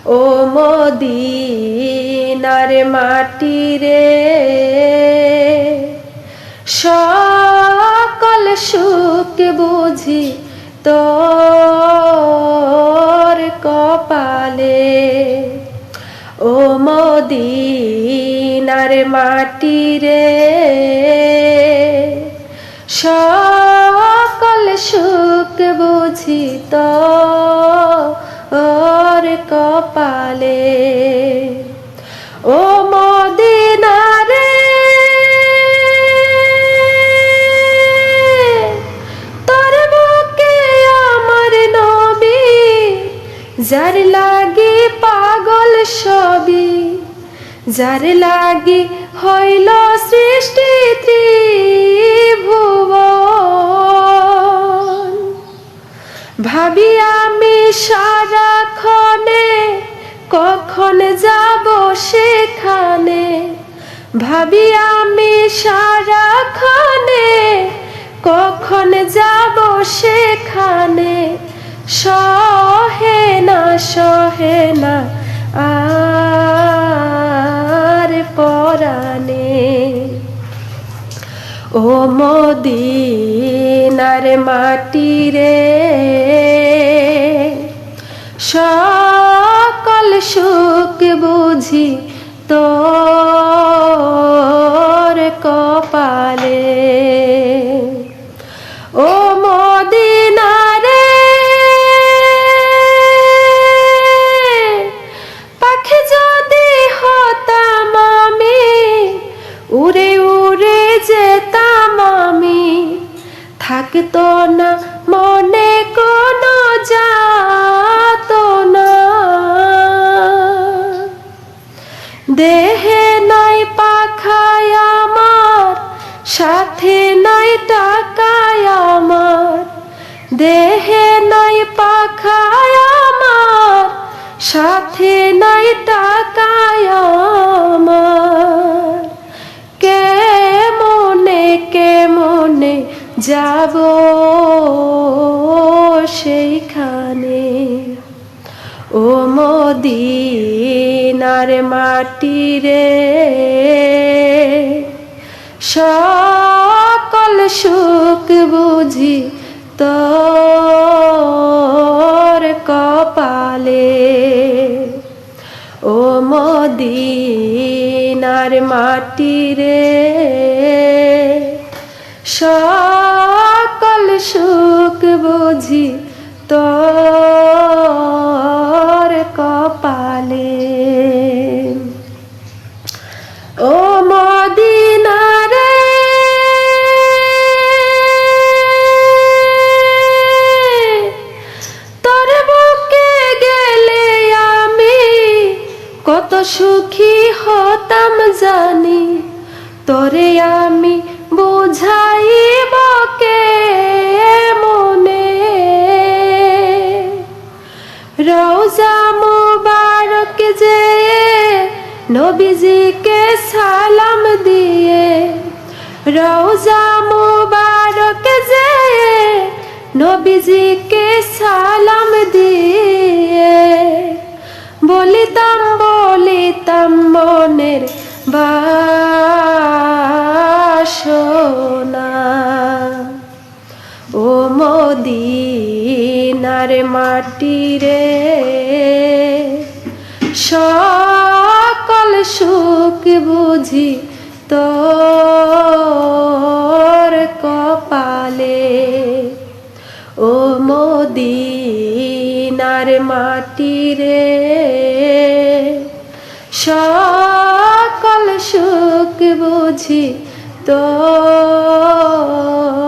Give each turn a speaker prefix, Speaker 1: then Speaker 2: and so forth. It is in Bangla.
Speaker 1: ও মদিনার মাটি রে, সকল সুখ বুঝি তোর কপালে। ও মদিনার মাটি রে, সকল সুখ বুঝি তোর কপালে। ও মদিনা রে, তোর বুকে আমার নবী, যার লাগি পাগল সবই, যার লাগি হইল সৃষ্টি ত্রিভুবন। ভাবি আমি সারাক্ষণে কখন যাব সেখানে, ভাবি আমি সারাক্ষণে কখন যাব সেখানে। সহে না সহে না আর পরাণে। ও মদিনার মাটি রে, সকল সুখ বুঝি তোর কপালে। ও মদিনা রে, পাখি যদি হতাম আমি, উড়ে উড়ে যেতাম আমি, থাকতো না মনে কোনো যাতনা। দেহে নাই পাখায় আমার, সাথে নাই টাকায় আমার, দেহে নাই পাখায় আমার, সাথে নাই টাকায় আমার। কেমনে যাব সেইখানে। ও মদিনার মাটি রে, সকল সুখ বুঝি তোর কপালে। ও মদিনার মাটি রে, সকল সুখ বুঝি তোর কপালে। ও মদিনা রে, তোর বুকে গেলে আমি কত সুখী হতাম জানি। তোরে আমি বুঝাইব কেমনে, রওজা মুবারক যেয়ে নবীজিকে সালাম দিয়ে, রওজা মুবারক যেয়ে নবীজিকে সালাম দিয়ে, বলিতাম মনের বাসনা। ও মদিনার মাটি রে, সকল সুখ বুঝি তোর কপালে। ও মদিনার মাটি রে, সকল সুখ বুঝি তোর